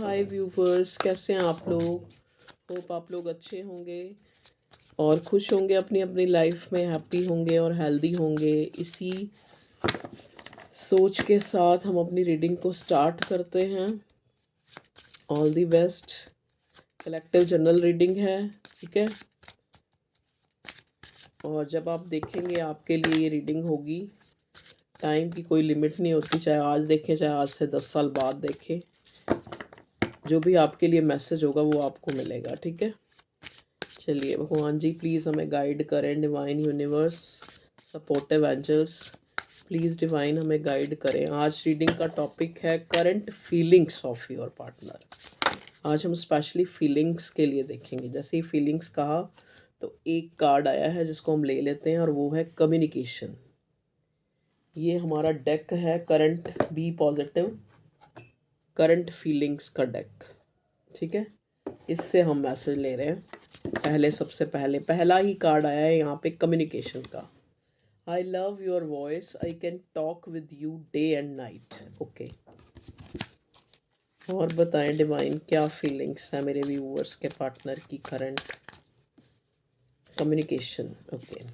हाय viewers, कैसे हैं आप लोग। होप आप लोग अच्छे होंगे और खुश होंगे, अपनी अपनी लाइफ में हैप्पी होंगे और हेल्दी होंगे। इसी सोच के साथ हम अपनी रीडिंग को स्टार्ट करते हैं। All the best. Collective general reading है, ठीक है। और जब आप देखेंगे आपके लिए ये रीडिंग होगी। टाइम की कोई लिमिट नहीं होती, चाहे आज देखें चाहे आज से 10 साल बाद देखें। जो भी आपके लिए मैसेज होगा वो आपको मिलेगा, ठीक है। चलिए भगवान जी प्लीज़ हमें गाइड करें। Divine universe, supportive angels, please divine हमें गाइड करें। आज रीडिंग का टॉपिक है current feelings of your partner. आज हम स्पेशली फीलिंग्स के लिए देखेंगे। जैसे ही फीलिंग्स कहा तो एक कार्ड आया है जिसको हम ले लेते हैं और वो है कम्युनिकेशन। ये हमारा डेक है current be positive current feelings का डेक, ठीक है। इससे हम मैसेज ले रहे हैं। सबसे पहले पहला ही कार्ड आया है यहाँ पे कम्युनिकेशन का। I love your voice, I can talk with you day and night. Okay, और बताएं डिवाइन क्या फीलिंग्स है मेरे व्यूअर्स के पार्टनर की करंट कम्युनिकेशन। ओके,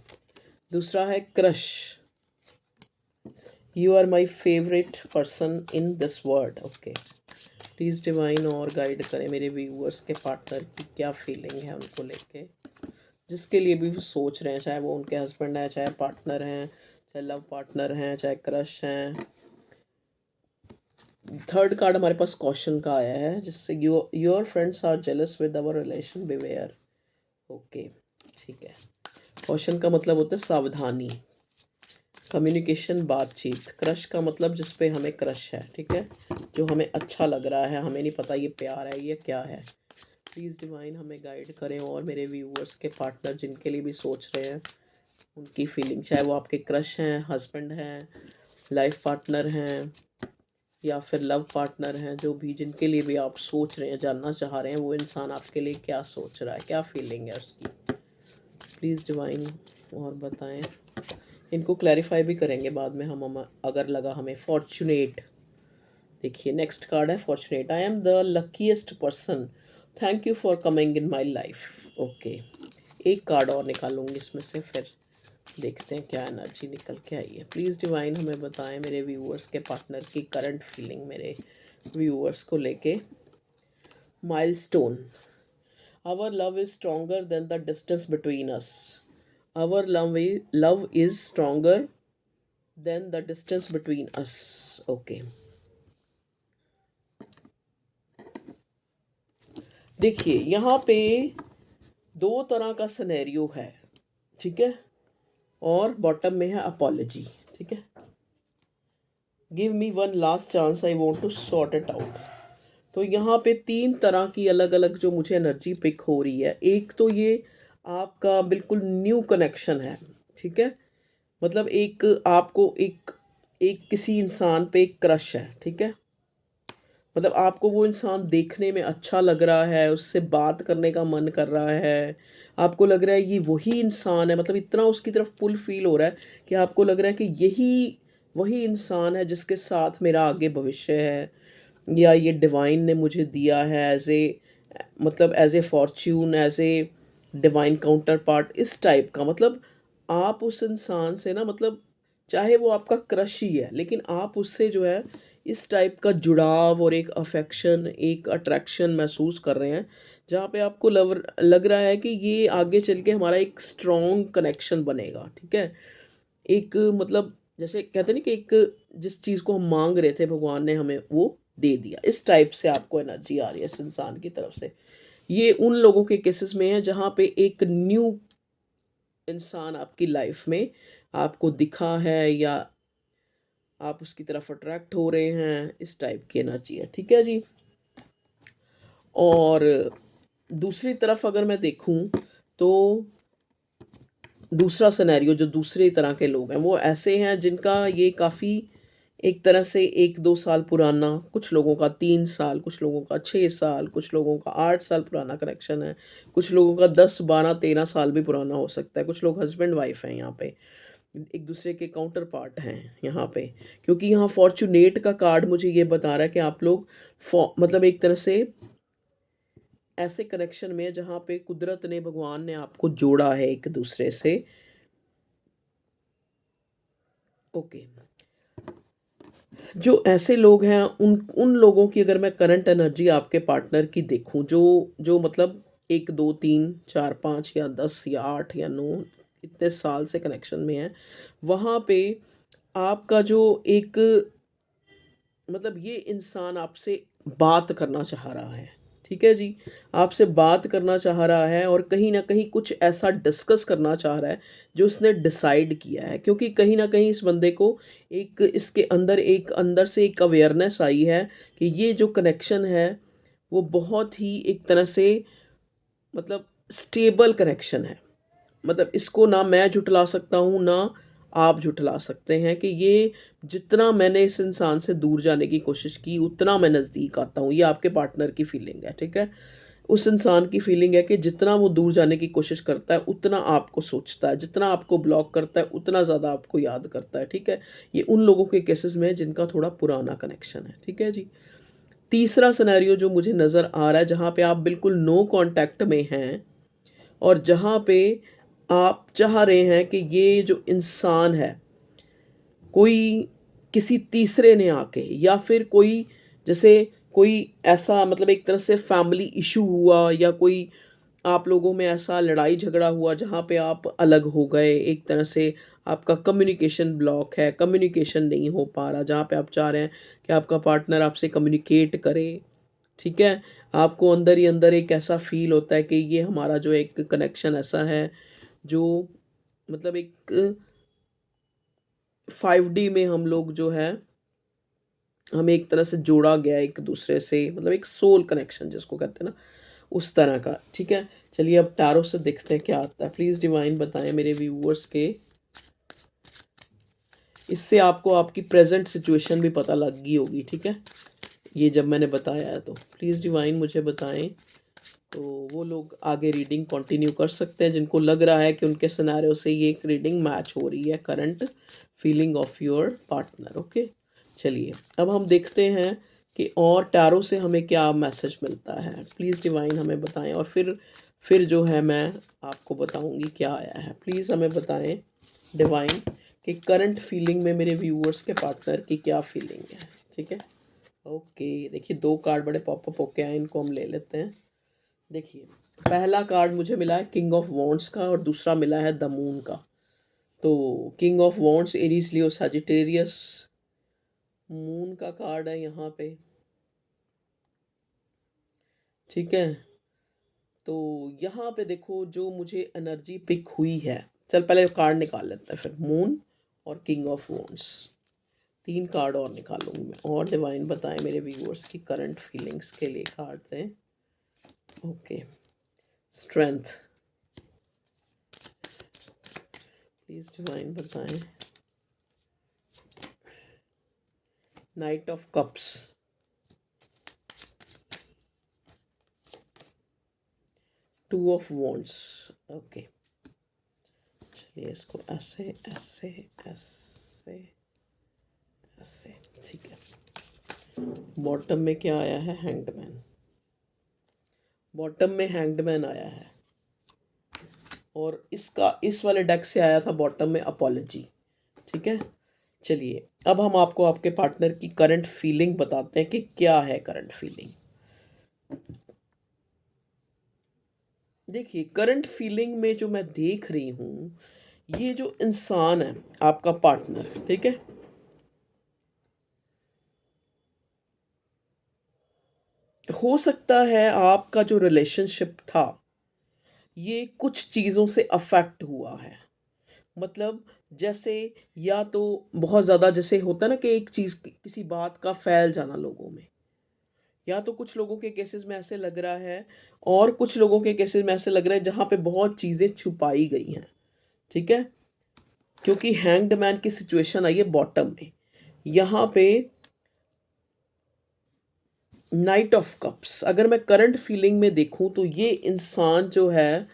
दूसरा है crush. You are my favourite person in this world. Okay, please divine और गाइड करें मेरे व्यूअर्स के पार्टनर की क्या फीलिंग है उनको लेके, जिसके लिए भी वो सोच रहे हैं, चाहे वो उनके हस्बैंड हैं, चाहे पार्टनर हैं, चाहे लव पार्टनर हैं, चाहे क्रश हैं। थर्ड कार्ड हमारे पास क्वेश्चन का आया है जिससे your friends are jealous with our relation, beware. Okay, ठीक है। क्वेश्चन का मतलब होता है सावधानी। कम्युनिकेशन बातचीत। क्रश का मतलब जिस पे हमें क्रश है, ठीक है, जो हमें अच्छा लग रहा है, हमें नहीं पता ये प्यार है ये क्या है। प्लीज़ डिवाइन हमें गाइड करें और मेरे व्यूअर्स के पार्टनर जिनके लिए भी सोच रहे हैं उनकी फीलिंग, चाहे वो आपके क्रश हैं, हस्बैंड हैं, लाइफ पार्टनर हैं या फिर लव पार्टनर हैं, जो भी जिनके लिए भी आप सोच रहे हैं, जानना चाह रहे हैं वो इंसान आपके लिए क्या सोच रहा है, क्या फीलिंग है उसकी। प्लीज़ डिवाइन और बताएं। इनको क्लैरिफाई भी करेंगे बाद में हम अगर लगा हमें। फॉर्चुनेट। देखिए नेक्स्ट कार्ड है fortunate. I am the luckiest person, thank you for coming in my life. Okay, एक कार्ड और निकालूंगी इसमें से, फिर देखते हैं क्या एनर्जी निकल के आई है। प्लीज़ डिवाइन हमें बताएं मेरे व्यूअर्स के पार्टनर की करंट फीलिंग मेरे व्यूअर्स को लेके। Milestone. Our love is stronger than the distance between us. Our love is stronger than the distance between us. Okay, देखिए यहाँ पे दो तरह का सिनेरियो है, ठीक है, और बॉटम में है अपॉलॉजी, ठीक है। Give me one last chance, I want to sort it out. तो यहाँ पे तीन तरह की अलग अलग जो मुझे एनर्जी पिक हो रही है। एक तो ये आपका बिल्कुल न्यू कनेक्शन है, ठीक है, मतलब एक आपको एक एक किसी इंसान पे एक क्रश है, ठीक है, मतलब आपको वो इंसान देखने में अच्छा लग रहा है, उससे बात करने का मन कर रहा है, आपको लग रहा है ये वही इंसान है, मतलब इतना उसकी तरफ पुल फील हो रहा है कि आपको लग रहा है कि यही वही इंसान है जिसके साथ मेरा आगे भविष्य है, या ये डिवाइन ने मुझे दिया है एज ए, मतलब as a fortune, as a divine counterpart, इस टाइप का। मतलब आप उस इंसान से ना, मतलब चाहे वो आपका क्रश ही है लेकिन आप उससे जो है इस टाइप का जुड़ाव और एक अफेक्शन, एक अट्रैक्शन महसूस कर रहे हैं, जहाँ पे आपको लग रहा है कि ये आगे चल के हमारा एक स्ट्रॉन्ग कनेक्शन बनेगा, ठीक है। एक मतलब जैसे कहते हैं ना कि एक जिस चीज़ को हम मांग रहे थे भगवान ने हमें वो दे दिया, इस टाइप से आपको एनर्जी आ रही है इस इंसान की तरफ से। ये उन लोगों के केसेस में है जहाँ पे एक न्यू इंसान आपकी लाइफ में आपको दिखा है या आप उसकी तरफ अट्रैक्ट हो रहे हैं, इस टाइप की एनर्जी है, ठीक है जी। और दूसरी तरफ अगर मैं देखूं तो दूसरा सिनेरियो जो दूसरे तरह के लोग हैं वो ऐसे हैं जिनका ये काफ़ी एक तरह से 1-2 साल पुराना, कुछ लोगों का 3 साल, कुछ लोगों का 6 साल, कुछ लोगों का 8 साल पुराना कनेक्शन है, कुछ लोगों का 10-12-13 साल भी पुराना हो सकता है। कुछ लोग हस्बैंड वाइफ हैं यहाँ पे, एक दूसरे के काउंटर पार्ट हैं यहाँ पे, क्योंकि यहाँ फॉर्चुनेट का कार्ड मुझे ये बता रहा है कि आप लोग मतलब एक तरह से ऐसे कनेक्शन में जहाँ पे कुदरत ने, भगवान ने आपको जोड़ा है एक दूसरे से। ओके, जो ऐसे लोग हैं उन उन लोगों की अगर मैं करंट एनर्जी आपके पार्टनर की देखूं, जो जो मतलब 1 2 3 4 5 या 10 या 8 या 9 इतने साल से कनेक्शन में है, वहाँ पे आपका जो एक मतलब ये इंसान आपसे बात करना चाह रहा है, ठीक है जी? आपसे बात करना चाह रहा है और कहीं न कहीं कुछ ऐसा डिस्कस करना चाह रहा है, जो उसने डिसाइड किया है। क्योंकि कहीं न कहीं इस बंदे को एक इसके अंदर एक अंदर से एक अवेयरनेस आई है कि ये जो कनेक्शन है, वो बहुत ही एक तरह से मतलब स्टेबल कनेक्शन है। मतलब इसको ना मैं झुठला सकता हूँ, ना आप झुठला सकते हैं कि ये जितना मैंने इस इंसान से दूर जाने की कोशिश की, उतना मैं नज़दीक आता हूँ। ये आपके पार्टनर की फीलिंग है, ठीक है? उस इंसान की फीलिंग है कि जितना वो दूर जाने की कोशिश करता है, उतना आपको सोचता है, जितना आपको ब्लॉक करता है, उतना ज़्यादा आपको याद करता है, ठीक है? ये उन लोगों के केसेस में है जिनका थोड़ा पुराना कनेक्शन है, ठीक है जी? तीसरा सिनेरियो जो मुझे नज़र आ रहा है, जहाँ पे आप बिल्कुल नो कॉन्टैक्ट में हैं और जहाँ पे आप चाह रहे हैं कि ये जो इंसान है, कोई किसी तीसरे ने आके या फिर कोई जैसे कोई ऐसा मतलब एक तरह से फैमिली इशू हुआ या कोई आप लोगों में ऐसा लड़ाई झगड़ा हुआ जहाँ पे आप अलग हो गए, एक तरह से आपका कम्युनिकेशन ब्लॉक है, कम्युनिकेशन नहीं हो पा रहा, जहाँ पे आप चाह रहे हैं कि आपका पार्टनर आपसे कम्युनिकेट करे, ठीक है? आपको अंदर ही अंदर एक ऐसा फ़ील होता है कि ये हमारा जो एक कनेक्शन ऐसा है, जो मतलब एक 5D में हम लोग जो है, हमें एक तरह से जोड़ा गया है एक दूसरे से, मतलब एक सोल कनेक्शन जिसको कहते हैं ना, उस तरह का, ठीक है? चलिए अब टैरो से देखते हैं क्या आता है। प्लीज़ डिवाइन बताएँ मेरे व्यूअर्स के, इससे आपको आपकी प्रेज़ेंट सिचुएशन भी पता लग गई होगी, ठीक है? ये जब मैंने बताया है तो। प्लीज़ डिवाइन मुझे बताएँ, तो वो लोग आगे रीडिंग कंटिन्यू कर सकते हैं जिनको लग रहा है कि उनके सिनेरियो से ये एक रीडिंग मैच हो रही है, current feeling of your partner. Okay, चलिए अब हम देखते हैं कि और टैरो से हमें क्या मैसेज मिलता है। प्लीज़ डिवाइन हमें बताएं और फिर जो है मैं आपको बताऊंगी क्या आया है। प्लीज़ हमें बताएं डिवाइन कि करंट फीलिंग में मेरे व्यूअर्स के पार्टनर की क्या फीलिंग है, ठीक है? ओके, देखिए 2 कार्ड बड़े पॉपअप होके आए, इनको हम ले लेते हैं। देखिए, पहला कार्ड मुझे मिला है किंग ऑफ वॉन्ड्स का और दूसरा मिला है द मून का। तो king of wands Aries Leo Sagittarius, moon का कार्ड है यहाँ पे, ठीक है? तो यहाँ पे देखो जो मुझे एनर्जी पिक हुई है, चल पहले कार्ड निकाल लेते हैं, फिर मून और किंग ऑफ वॉन्ड्स, 3 कार्ड और निकालूंगी मैं। और डिवाइन बताएं मेरे व्यूअर्स की करंट फीलिंग्स के लिए कार्ड दें। ओके, स्ट्रेंथ, प्लीज डिवाइन बताएं। Night of cups, 2 of wands. Okay, चलिए इसको ऐसे ऐसे ऐसे ऐसे, ठीक है। बॉटम में क्या आया है? हैंगडमैन। बॉटम में हैंगडमैन आया है और इसका इस वाले डेक से आया था बॉटम में अपॉलजी, ठीक है? चलिए अब हम आपको आपके पार्टनर की करंट फीलिंग बताते हैं कि क्या है करंट फीलिंग। देखिए करंट फीलिंग में जो मैं देख रही हूँ, ये जो इंसान है आपका पार्टनर, ठीक है, हो सकता है आपका जो रिलेशनशिप था ये कुछ चीज़ों से अफेक्ट हुआ है। मतलब जैसे या तो बहुत ज़्यादा जैसे होता है ना कि एक चीज़ किसी बात का फैल जाना लोगों में, या तो कुछ लोगों के केसेस में ऐसे लग रहा है और कुछ लोगों के केसेस में ऐसे लग रहा है जहाँ पे बहुत चीज़ें छुपाई गई हैं, ठीक है? क्योंकि हैंग्ड मैन की सिचुएशन आई है बॉटम में, यहाँ पे नाइट ऑफ कप्स। अगर मैं करंट फीलिंग में देखूं तो ये इंसान जो है,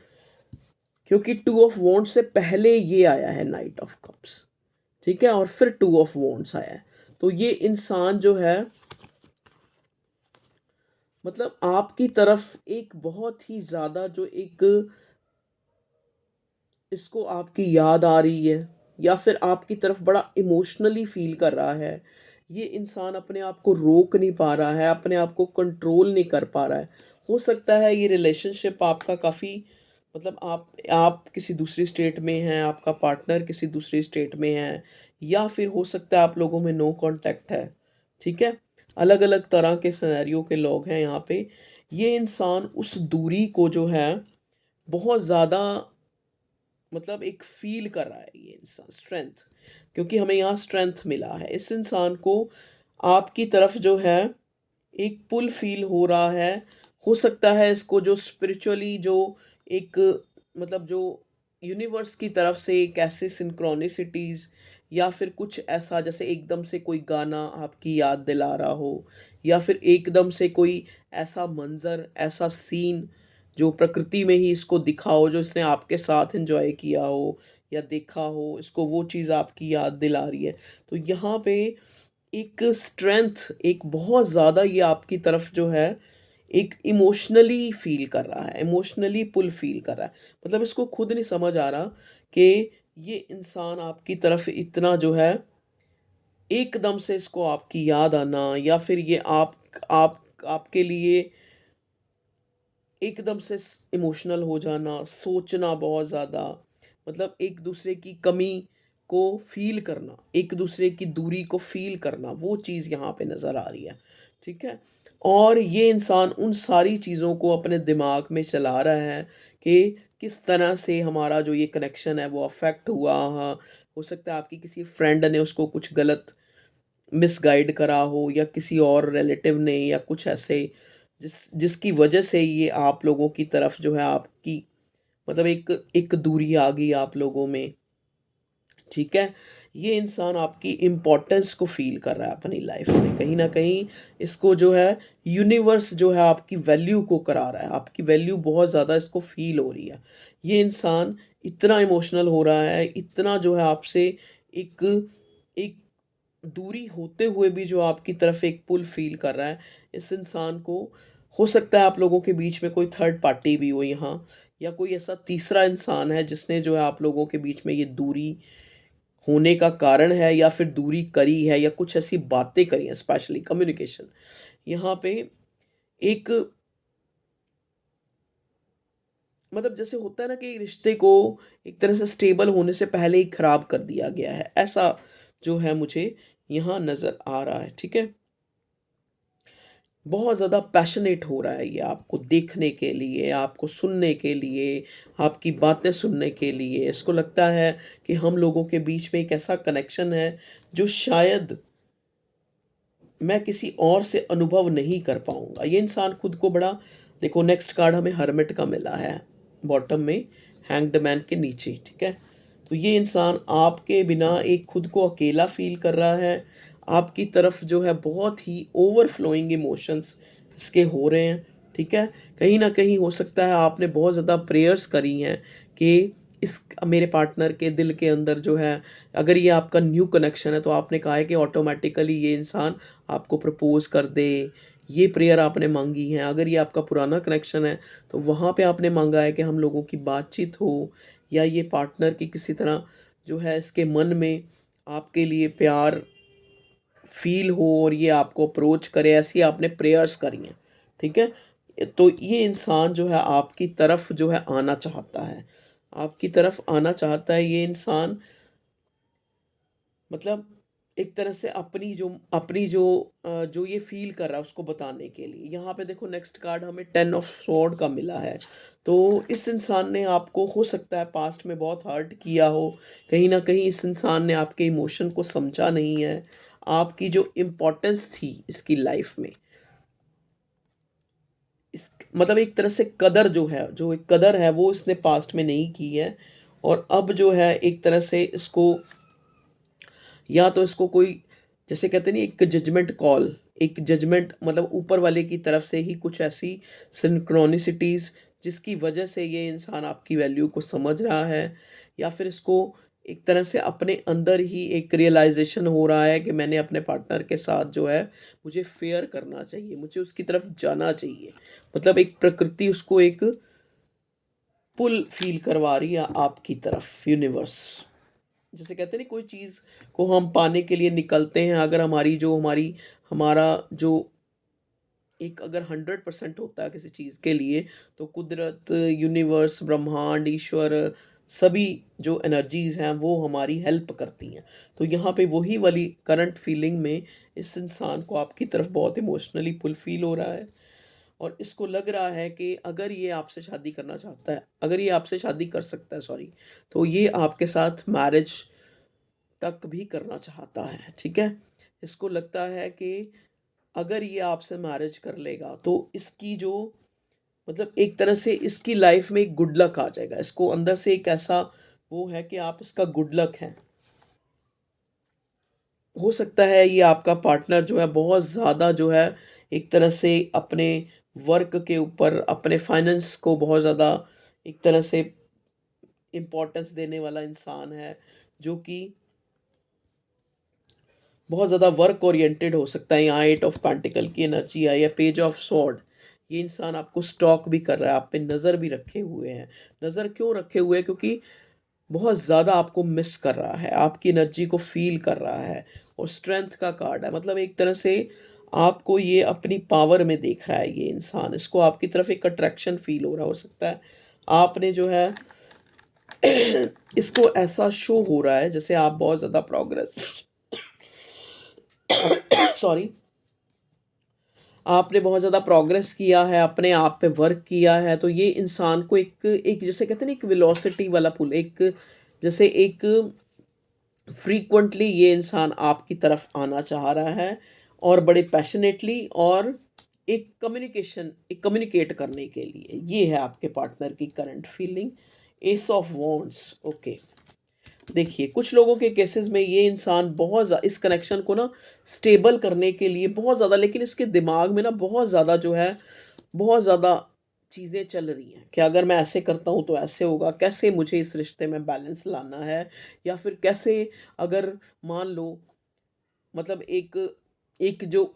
क्योंकि 2 ऑफ वॉन्ड्स से पहले ये आया है नाइट ऑफ कप्स, ठीक है, और फिर 2 ऑफ वॉन्ड्स आया है। तो ये इंसान जो है मतलब आपकी तरफ एक बहुत ही ज़्यादा जो एक इसको आपकी याद आ रही है, या फिर आपकी तरफ बड़ा इमोशनली फ़ील कर रहा है। ये इंसान अपने आप को रोक नहीं पा रहा है, अपने आप को कंट्रोल नहीं कर पा रहा है। हो सकता है ये रिलेशनशिप आपका काफ़ी मतलब आप किसी दूसरी स्टेट में हैं, आपका पार्टनर किसी दूसरी स्टेट में है, या फिर हो सकता है आप लोगों में नो कॉन्टैक्ट है, ठीक है? अलग-अलग तरह के सिनेरियो के लोग हैं यहाँ पे। ये इंसान उस दूरी को जो है बहुत ज़्यादा मतलब एक फ़ील कर रहा है ये इंसान स्ट्रेंथ, क्योंकि हमें यहाँ स्ट्रेंथ मिला है। इस इंसान को आपकी तरफ जो है एक पुल फ़ील हो रहा है। हो सकता है इसको जो स्पिरिचुअली जो एक मतलब जो यूनिवर्स की तरफ से एक ऐसी सिंक्रोनिसिटीज़, या फिर कुछ ऐसा जैसे एकदम से कोई गाना आपकी याद दिला रहा हो, या फिर एकदम से कोई ऐसा मंज़र, ऐसा सीन जो प्रकृति में ही इसको दिखा हो, जो इसने आपके साथ एन्जॉय किया हो या देखा हो, इसको वो चीज़ आपकी याद दिला रही है। तो यहाँ पे एक स्ट्रेंथ, एक बहुत ज़्यादा ये आपकी तरफ जो है एक इमोशनली फ़ील कर रहा है, इमोशनली पुल फ़ील कर रहा है। मतलब इसको खुद नहीं समझ आ रहा कि ये इंसान आपकी तरफ इतना जो है एकदम से इसको आपकी याद आना, या फिर ये आप आपके लिए एकदम से इमोशनल हो जाना, सोचना बहुत ज़्यादा, मतलब एक दूसरे की कमी को फ़ील करना, एक दूसरे की दूरी को फ़ील करना, वो चीज़ यहाँ पे नज़र आ रही है, ठीक है? और ये इंसान उन सारी चीज़ों को अपने दिमाग में चला रहा है कि किस तरह से हमारा जो ये कनेक्शन है वो अफ़ेक्ट हुआ। हाँ, हो सकता है आपकी किसी फ्रेंड ने उसको कुछ गलत मिसगाइड करा हो, या किसी और रिलेटिव ने, या कुछ ऐसे जिसकी वजह से ये आप लोगों की तरफ जो है आपकी मतलब एक एक दूरी आ गई आप लोगों में, ठीक है? ये इंसान आपकी इम्पोर्टेंस को फ़ील कर रहा है अपनी लाइफ में। कहीं न कहीं इसको जो है यूनिवर्स जो है आपकी वैल्यू को करा रहा है, आपकी वैल्यू बहुत ज़्यादा इसको फ़ील हो रही है। ये इंसान इतना इमोशनल हो रहा है, इतना जो है आपसे एक एक दूरी होते हुए भी जो आपकी तरफ एक पुल फ़ील कर रहा है, इस इंसान को हो सकता है आप लोगों के बीच में कोई थर्ड पार्टी भी हो यहाँ, या कोई ऐसा तीसरा इंसान है जिसने जो है आप लोगों के बीच में ये दूरी होने का कारण है, या फिर दूरी करी है, या कुछ ऐसी बातें करी हैं, स्पेशली कम्युनिकेशन। यहाँ पे एक मतलब जैसे होता है ना कि रिश्ते को एक तरह से स्टेबल होने से पहले ही खराब कर दिया गया है, ऐसा जो है मुझे यहाँ नज़र आ रहा है, ठीक है? बहुत ज़्यादा पैशनेट हो रहा है ये आपको देखने के लिए, आपको सुनने के लिए, आपकी बातें सुनने के लिए। इसको लगता है कि हम लोगों के बीच में एक ऐसा कनेक्शन है जो शायद मैं किसी और से अनुभव नहीं कर पाऊँगा। ये इंसान खुद को बड़ा देखो, नेक्स्ट कार्ड हमें हर्मिट का मिला है, बॉटम में हैंग्ड मैन के नीचे, ठीक है? तो ये इंसान आपके बिना एक खुद को अकेला फ़ील कर रहा है। आपकी तरफ जो है बहुत ही ओवरफ्लोइंग इमोशंस इसके हो रहे हैं, ठीक है? कहीं न कहीं हो सकता है आपने बहुत ज़्यादा प्रेयर्स करी हैं कि इस मेरे पार्टनर के दिल के अंदर जो है, अगर ये आपका न्यू कनेक्शन है तो आपने कहा है कि ऑटोमैटिकली ये इंसान आपको प्रपोज़ कर दे। ये प्रेयर आपने माँगी है। अगर ये आपका पुराना कनेक्शन है तो वहाँ पे आपने माँगा है कि हम लोगों की बातचीत हो, या ये पार्टनर की किसी तरह जो है इसके मन में आपके लिए प्यार फ़ील हो और ये आपको अप्रोच करे, ऐसी आपने प्रेयर्स करी हैं, ठीक है? तो ये इंसान जो है आपकी तरफ जो है आना चाहता है। आपकी तरफ आना चाहता है ये इंसान, मतलब एक तरह से जो ये फ़ील कर रहा है उसको बताने के लिए। यहाँ पे देखो नेक्स्ट कार्ड हमें 10 ऑफ स्वॉर्ड का मिला है। तो इस इंसान ने आपको हो सकता है पास्ट में बहुत हर्ट किया हो। कहीं न कहीं इस इंसान ने आपके इमोशन को समझा नहीं है। आपकी जो इम्पोर्टेंस थी इसकी लाइफ़ में, इस मतलब एक तरह से कदर जो है, जो एक कदर है वो इसने पास्ट में नहीं की है, और अब जो है एक तरह से इसको, या तो इसको कोई जैसे कहते नहीं एक जजमेंट कॉल, एक जजमेंट मतलब ऊपर वाले की तरफ से ही कुछ ऐसी सिंक्रोनिसिटीज़ जिसकी वजह से ये इंसान आपकी वैल्यू को समझ रहा है, या फिर इसको एक तरह से अपने अंदर ही एक रियलाइजेशन हो रहा है कि मैंने अपने पार्टनर के साथ जो है मुझे फेयर करना चाहिए, मुझे उसकी तरफ जाना चाहिए। मतलब एक प्रकृति उसको एक पुल फील करवा रही है आपकी तरफ, यूनिवर्स। जैसे कहते हैं ना, कोई चीज़ को हम पाने के लिए निकलते हैं, अगर हमारा जो एक अगर 100% होता है किसी चीज़ के लिए, तो कुदरत, यूनिवर्स, ब्रह्मांड, ईश्वर, सभी जो एनर्जीज़ हैं वो हमारी हेल्प करती हैं। तो यहाँ पे वही वाली करंट फीलिंग में इस इंसान को आपकी तरफ बहुत इमोशनली पुल फील हो रहा है, और इसको लग रहा है कि अगर ये आपसे शादी करना चाहता है, अगर ये आपसे शादी कर सकता है, सॉरी, तो ये आपके साथ मैरिज तक भी करना चाहता है, ठीक है? इसको लगता है कि अगर ये आपसे मैरिज कर लेगा तो इसकी जो, मतलब एक तरह से इसकी लाइफ में एक गुड लक आ जाएगा। इसको अंदर से एक ऐसा वो है कि आप इसका गुड लक हैं। हो सकता है ये आपका पार्टनर जो है बहुत ज़्यादा जो है एक तरह से अपने वर्क के ऊपर, अपने फाइनेंस को बहुत ज़्यादा एक तरह से इम्पोर्टेंस देने वाला इंसान है, जो कि बहुत ज़्यादा वर्क ओरिएंटेड हो सकता है। यहाँ 8 ऑफ पेंटिकल की एनर्जी आई है, पेज ऑफ स्वॉर्ड। ये इंसान आपको स्टॉक भी कर रहा है, आप पे नज़र भी रखे हुए हैं। नज़र क्यों रखे हुए हैं? क्योंकि बहुत ज़्यादा आपको मिस कर रहा है, आपकी एनर्जी को फ़ील कर रहा है। और स्ट्रेंथ का कार्ड है, मतलब एक तरह से आपको ये अपनी पावर में देख रहा है ये इंसान। इसको आपकी तरफ एक अट्रैक्शन फ़ील हो रहा हो सकता है। आपने जो है इसको ऐसा शो हो रहा है जैसे आप बहुत ज़्यादा प्रोग्रेस सॉरी, आपने बहुत ज़्यादा प्रोग्रेस किया है, अपने आप पे वर्क किया है, तो ये इंसान को एक एक जैसे कहते हैं ना, एक वेलोसिटी वाला पुल, एक जैसे एक फ्रीक्वेंटली ये इंसान आपकी तरफ आना चाह रहा है, और बड़े पैशनेटली, और एक कम्युनिकेट करने के लिए। ये है आपके पार्टनर की current feeling. S of wands, okay. देखिए, कुछ लोगों के केसेस में ये इंसान इस कनेक्शन को ना स्टेबल करने के लिए बहुत ज़्यादा, लेकिन इसके दिमाग में ना बहुत ज़्यादा जो है, बहुत ज़्यादा चीज़ें चल रही हैं कि अगर मैं ऐसे करता हूँ तो ऐसे होगा, कैसे मुझे इस रिश्ते में बैलेंस लाना है, या फिर कैसे, अगर मान लो, मतलब एक एक जो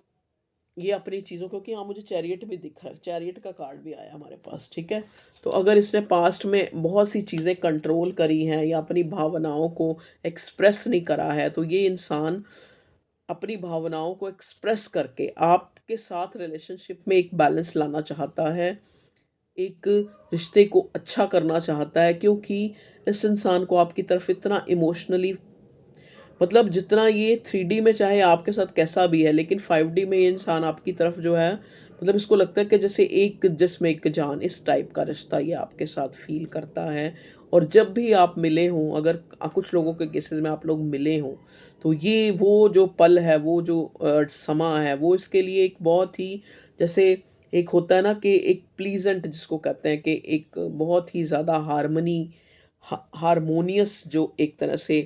ये अपनी चीज़ों, क्योंकि यहाँ मुझे चैरियट भी दिख रहा है, चैरियट का कार्ड भी आया हमारे पास, ठीक है? तो अगर इसने पास्ट में बहुत सी चीज़ें कंट्रोल करी हैं या अपनी भावनाओं को एक्सप्रेस नहीं करा है, तो ये इंसान अपनी भावनाओं को एक्सप्रेस करके आपके साथ रिलेशनशिप में एक बैलेंस लाना चाहता है, एक रिश्ते को अच्छा करना चाहता है, क्योंकि इस इंसान को आपकी तरफ इतना इमोशनली, मतलब जितना ये 3D में चाहे आपके साथ कैसा भी है, लेकिन 5D में ये इंसान आपकी तरफ जो है, मतलब इसको लगता है कि जैसे एक जिस्म एक जान, इस टाइप का रिश्ता ये आपके साथ फ़ील करता है। और जब भी आप मिले हों, अगर कुछ लोगों के केसेस में आप लोग मिले हों, तो ये वो जो पल है, वो जो समा है, वो इसके लिए एक बहुत ही, जैसे एक होता है ना कि एक प्लीज़ेंट जिसको कहते हैं, कि एक बहुत ही ज़्यादा हार्मोनियस जो एक तरह से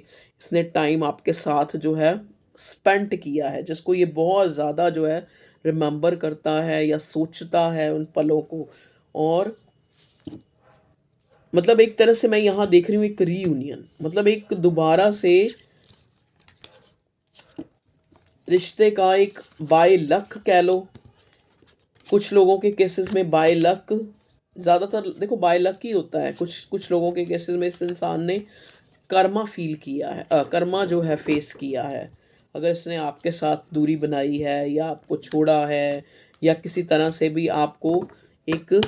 इसने टाइम आपके साथ जो है स्पेंट किया है, जिसको ये बहुत ज़्यादा जो है रिमेंबर करता है या सोचता है उन पलों को। और मतलब एक तरह से मैं यहाँ देख रही हूँ एक रीयूनियन, मतलब एक दोबारा से रिश्ते का एक बाय लक कह लो। कुछ लोगों के केसेस में बाय लक, ज़्यादातर देखो बाय लक ही होता है। कुछ कुछ लोगों के केसेस में इस इंसान ने कर्मा फ़ील किया है, कर्मा जो है फेस किया है। अगर इसने आपके साथ दूरी बनाई है, या आपको छोड़ा है, या किसी तरह से भी आपको एक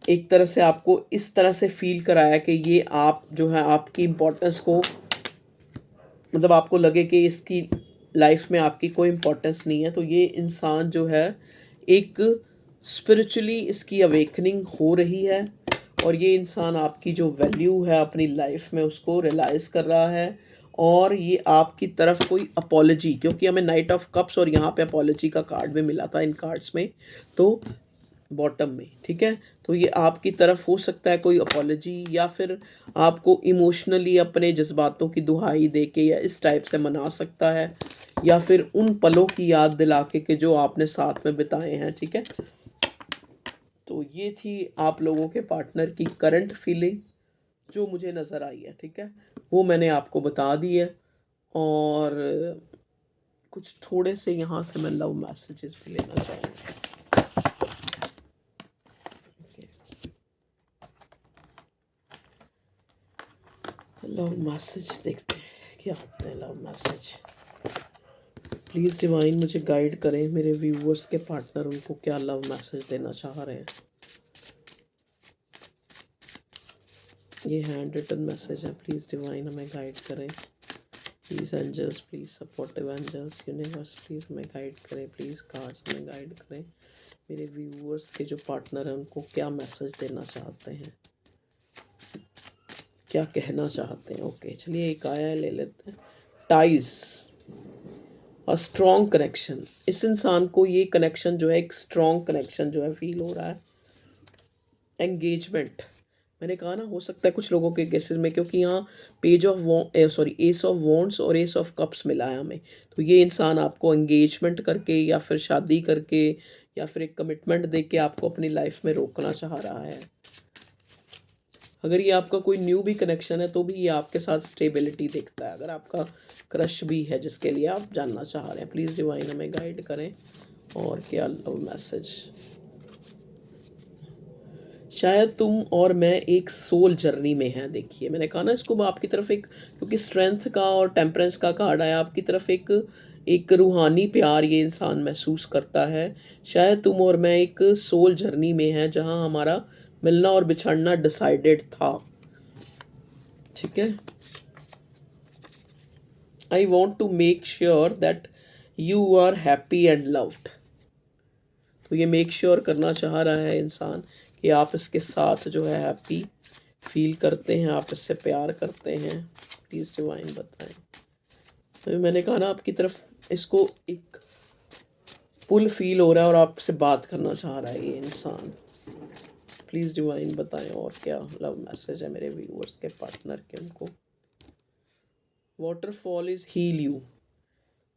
एक तरह से आपको इस तरह से फ़ील कराया कि ये आप जो है आपकी इम्पोर्टेंस को, मतलब आपको लगे कि इसकी लाइफ में आपकी कोई इम्पोर्टेंस नहीं है, तो ये इंसान जो है एक स्पिरिचुअली इसकी अवेकनिंग हो रही है, और ये इंसान आपकी जो वैल्यू है अपनी लाइफ में उसको रियलाइज़ कर रहा है। और ये आपकी तरफ कोई अपॉलजी, क्योंकि हमें नाइट ऑफ कप्स और यहाँ पे अपॉलजी का कार्ड भी मिला था इन कार्ड्स में, तो बॉटम में, ठीक है? तो ये आपकी तरफ हो सकता है कोई अपॉलजी, या फिर आपको इमोशनली अपने जज़्बातों की दुहाई दे के या इस टाइप से मना सकता है, या फिर उन पलों की याद दिला के जो आपने साथ में बिताए हैं, ठीक है। तो ये थी आप लोगों के पार्टनर की करंट फीलिंग जो मुझे नज़र आई है, ठीक है, वो मैंने आपको बता दी है। और कुछ थोड़े से यहाँ से मैं लव मैसेजेस भी लेना चाहूँगा। लव मैसेज देखते हैं क्या होते हैं लव मैसेज। प्लीज़ डिवाइन मुझे गाइड करें, मेरे व्यूवर्स के पार्टनर उनको क्या लव मैसेज देना चाह रहे हैं। ये हैंड रिटन मैसेज है, प्लीज़ डिवाइन हमें गाइड करें। Please angels, please supportive angels, universe please हमें गाइड करें। प्लीज़ कार्ड्स हमें गाइड करें, मेरे व्यूवर्स के जो पार्टनर हैं उनको क्या मैसेज देना चाहते हैं, क्या कहना चाहते हैं। ओके चलिए एक आया है, ले लेते हैं। Ties, a strong connection. इस इंसान को ये कनेक्शन जो है, एक स्ट्रॉन्ग कनेक्शन जो है फील हो रहा है। एंगेजमेंट, मैंने कहा ना, हो सकता है कुछ लोगों के केसेस में, क्योंकि यहाँ page of S of wands और एस ऑफ कप्स मिला है हमें। तो ये इंसान आपको एंगेजमेंट करके या फिर शादी करके या फिर एक कमिटमेंट दे के आपको अपनी लाइफ में रोकना चाह रहा है। अगर ये आपका कोई न्यू भी कनेक्शन है तो भी ये आपके साथ स्टेबिलिटी देखता है। अगर आपका क्रश भी है जिसके लिए आप जानना चाह रहे हैं, प्लीज़ डिवाइन हमें गाइड करें और क्या लव मैसेज। शायद तुम और मैं एक सोल जर्नी में हैं। देखिए मैंने कहा ना, इसको आपकी तरफ एक, क्योंकि स्ट्रेंथ का और टेम्परेंस का कार्ड आया, आपकी तरफ एक एक रूहानी प्यार ये इंसान महसूस करता है। शायद तुम और मैं एक सोल जर्नी में हैं जहां हमारा मिलना और बिछड़ना डिसाइडेड था, ठीक है। I want to make sure that you are happy and loved. तो ये मेक श्योर करना चाह रहा है इंसान कि आप इसके साथ जो है हैप्पी फील करते हैं, आप इससे प्यार करते हैं। प्लीज़ डिवाइन बताएं। तो मैंने कहा ना, आपकी तरफ इसको एक पुल फील हो रहा है और आपसे बात करना चाह रहा है ये इंसान। प्लीज़ डिवाइन बताएं और क्या लव मैसेज है मेरे व्यूअर्स के पार्टनर के उनको। Waterfall is heal you.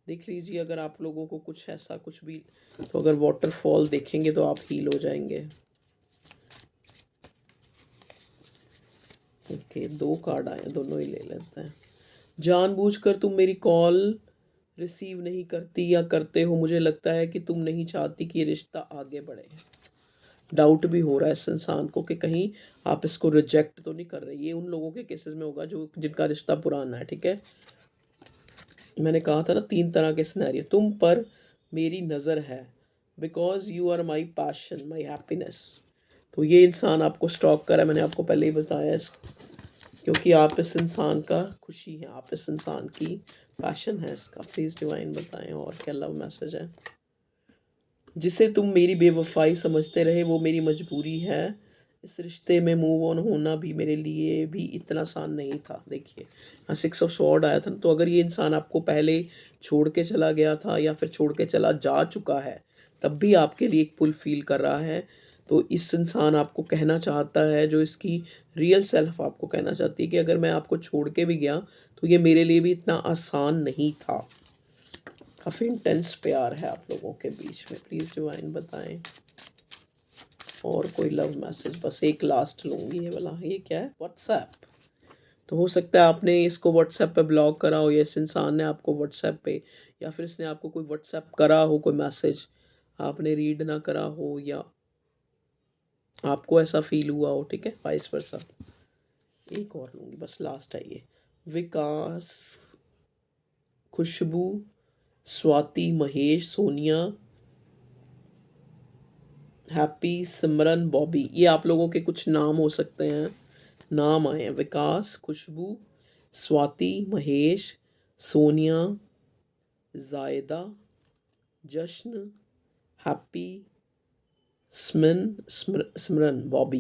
देख लीजिए अगर आप लोगों को कुछ ऐसा कुछ भी, तो अगर वाटरफॉल देखेंगे तो आप हील हो जाएंगे। ओके दो कार्ड आए, दोनों ही ले लेते हैं। जानबूझकर तुम मेरी कॉल रिसीव नहीं करती या करते हो, मुझे लगता है कि तुम नहीं चाहती कि ये रिश्ता आगे बढ़े। डाउट भी हो रहा है इस इंसान को कि कहीं आप इसको रिजेक्ट तो नहीं कर रहे। ये उन लोगों के केसेस में होगा जो जिनका रिश्ता पुराना है, ठीक है। मैंने कहा था ना 3 तरह के सिनेरियो। तुम पर मेरी नज़र है because you are my passion, my happiness. तो ये इंसान आपको स्टॉक कर रहा है, मैंने आपको पहले ही बताया, क्योंकि आप इस इंसान का खुशी है, आप इस इंसान की पैशन है इसका। प्लीज़ डिवाइन बताएं और क्या लव मैसेज है। जिसे तुम मेरी बेवफाई समझते रहे वो मेरी मजबूरी है। इस रिश्ते में मूव ऑन होना भी मेरे लिए भी इतना आसान नहीं था। देखिए हाँ 6 ऑफ स्वॉर्ड आया था, तो अगर ये इंसान आपको पहले छोड़ के चला गया था या फिर छोड़ के चला जा चुका है, तब भी आपके लिए एक पुल फील कर रहा है। तो इस इंसान आपको कहना चाहता है, जो इसकी रियल सेल्फ आपको कहना चाहती है कि अगर मैं आपको छोड़ के भी गया तो ये मेरे लिए भी इतना आसान नहीं था। काफ़ी इंटेंस प्यार है आप लोगों के बीच में। प्लीज़ डिवाइन बताएं और कोई लव मैसेज। बस एक लास्ट लूँगी ये वाला। ये क्या है, व्हाट्सएप। तो हो सकता है आपने इसको व्हाट्सएप पे ब्लॉक करा हो, या इस इंसान ने आपको व्हाट्सएप पे, या फिर इसने आपको कोई व्हाट्सएप करा हो, कोई मैसेज आपने रीड ना करा हो, या आपको ऐसा फील हुआ हो, ठीक है, वाइस वर्सा। एक और लूँगी, बस लास्ट है ये। विकास, खुशबू, स्वाति, महेश, सोनिया, हैप्पी, सिमरन, बॉबी। ये आप लोगों के कुछ नाम हो सकते हैं, नाम आए हैं। विकास, खुशबू, स्वाति, महेश, सोनिया, जायदा, जश्न, हैप्पी, सिमरन, बॉबी।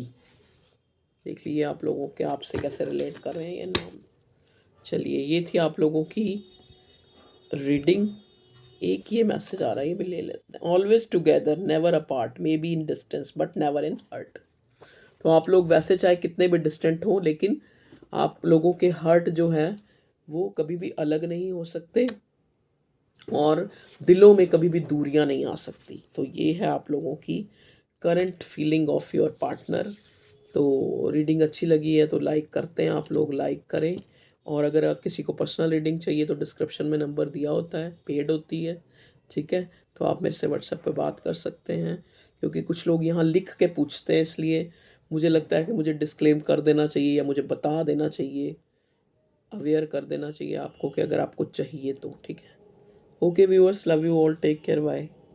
देख लीजिए आप लोगों के आपसे कैसे रिलेट कर रहे हैं ये नाम। चलिए ये थी आप लोगों की रीडिंग। एक ये मैसेज आ रहा है, ये भी ले लेते हैं। Always together never apart, may be in distance but never in hurt. तो आप लोग वैसे चाहे कितने भी डिस्टेंट हो, लेकिन आप लोगों के हर्ट जो है वो कभी भी अलग नहीं हो सकते। और दिलों में कभी भी दूरियां नहीं आ सकती। तो ये है आप लोगों की current feeling of your partner. तो रीडिंग अच्छी लगी है तो लाइक करते हैं आप लोग, लाइक करें। और अगर आप किसी को पर्सनल रीडिंग चाहिए तो डिस्क्रिप्शन में नंबर दिया होता है, पेड होती है, ठीक है। तो आप मेरे से व्हाट्सएप पे बात कर सकते हैं, क्योंकि कुछ लोग यहाँ लिख के पूछते हैं, इसलिए मुझे लगता है कि मुझे डिस्क्लेम कर देना चाहिए या मुझे बता देना चाहिए, अवेयर कर देना चाहिए आपको कि अगर आपको चाहिए तो, ठीक है। Okay viewers, love you all, take care, bye.